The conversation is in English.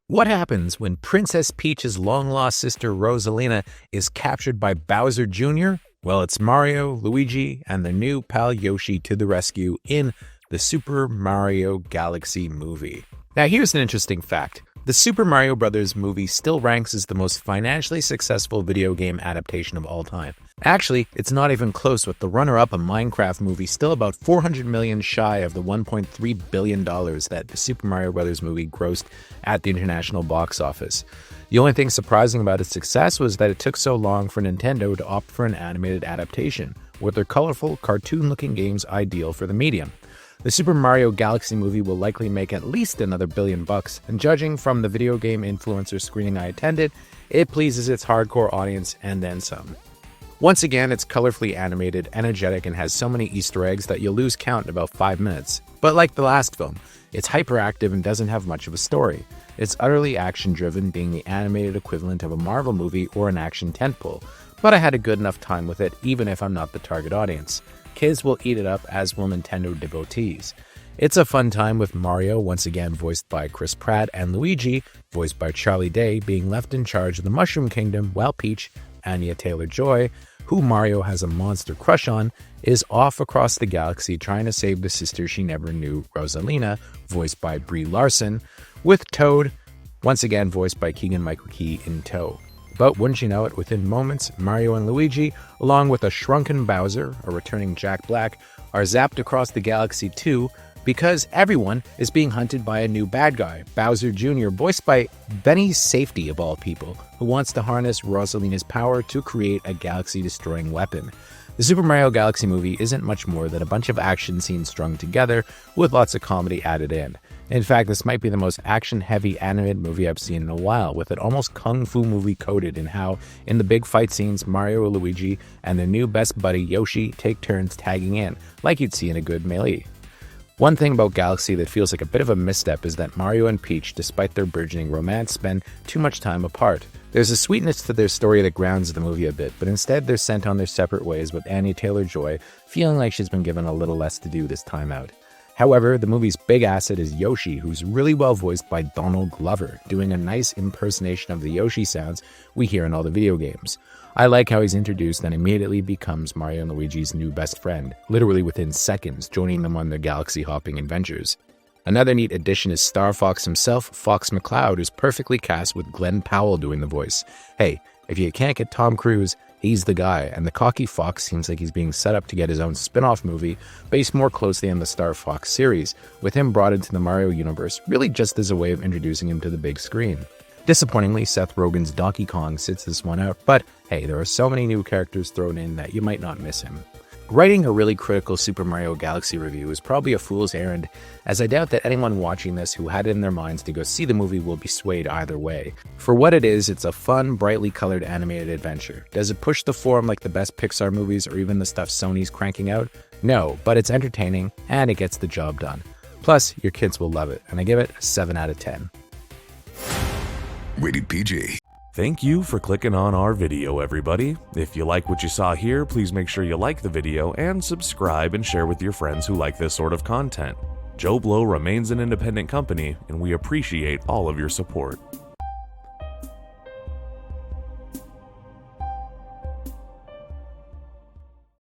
What happens when Princess Peach's long-lost sister Rosalina is captured by Bowser Jr.? Well, it's Mario, Luigi, and their new pal Yoshi to the rescue in the Super Mario Galaxy movie. Now, here's an interesting fact. The Super Mario Bros. Movie still ranks as the most financially successful video game adaptation of all time. Actually, it's not even close, with the runner-up, a Minecraft movie, still about $400 million shy of the $1.3 billion that the Super Mario Bros. Movie grossed at the international box office. The only thing surprising about its success was that it took so long for Nintendo to opt for an animated adaptation, with their colorful, cartoon-looking games ideal for the medium. The Super Mario Galaxy movie will likely make at least another $1 billion, and judging from the video game influencer screening I attended, it pleases its hardcore audience and then some. Once again, it's colorfully animated, energetic, and has so many Easter eggs that you'll lose count in about 5 minutes. But like the last film, it's hyperactive and doesn't have much of a story. It's utterly action-driven, being the animated equivalent of a Marvel movie or an action tentpole. But I had a good enough time with it, even if I'm not the target audience. Kids will eat it up, as will Nintendo devotees. It's a fun time with Mario, once again voiced by Chris Pratt, and Luigi, voiced by Charlie Day, being left in charge of the Mushroom Kingdom, while Peach, Anya Taylor-Joy, who Mario has a monster crush on, is off across the galaxy trying to save the sister she never knew, Rosalina, voiced by Brie Larson, with Toad, once again voiced by Keegan-Michael in tow. But wouldn't you know it, within moments, Mario and Luigi, along with a shrunken Bowser, a returning Jack Black, are zapped across the galaxy too, because everyone is being hunted by a new bad guy, Bowser Jr., voiced by Benny Safety of all people, who wants to harness Rosalina's power to create a galaxy-destroying weapon. The Super Mario Galaxy movie isn't much more than a bunch of action scenes strung together with lots of comedy added in. In fact, this might be the most action-heavy animated movie I've seen in a while, with an almost kung fu movie coded in how, in the big fight scenes, Mario, Luigi, and their new best buddy Yoshi take turns tagging in, like you'd see in a good melee. One thing about Galaxy that feels like a bit of a misstep is that Mario and Peach, despite their burgeoning romance, spend too much time apart. There's a sweetness to their story that grounds the movie a bit, but instead they're sent on their separate ways, with Anya Taylor-Joy feeling like she's been given a little less to do this time out. However, the movie's big asset is Yoshi, who's really well voiced by Donald Glover, doing a nice impersonation of the Yoshi sounds we hear in all the video games. I like how he's introduced and immediately becomes Mario and Luigi's new best friend, literally within seconds, joining them on their galaxy-hopping adventures. Another neat addition is Star Fox himself, Fox McCloud, who's perfectly cast with Glenn Powell doing the voice. Hey, if you can't get Tom Cruise, he's the guy, and the cocky Fox seems like he's being set up to get his own spin-off movie based more closely on the Star Fox series, with him brought into the Mario universe really just as a way of introducing him to the big screen. Disappointingly, Seth Rogen's Donkey Kong sits this one out, but hey, there are so many new characters thrown in that you might not miss him. Writing a really critical Super Mario Galaxy review is probably a fool's errand, as I doubt that anyone watching this who had it in their minds to go see the movie will be swayed either way. For what it is, it's a fun, brightly colored animated adventure. Does it push the form like the best Pixar movies or even the stuff Sony's cranking out? No, but it's entertaining, and it gets the job done. Plus, your kids will love it, and I give it a 7 out of 10. Rated PG. Thank you for clicking on our video, everybody. If you like what you saw here, please make sure you like the video and subscribe and share with your friends who like this sort of content. Joblo remains an independent company, and we appreciate all of your support.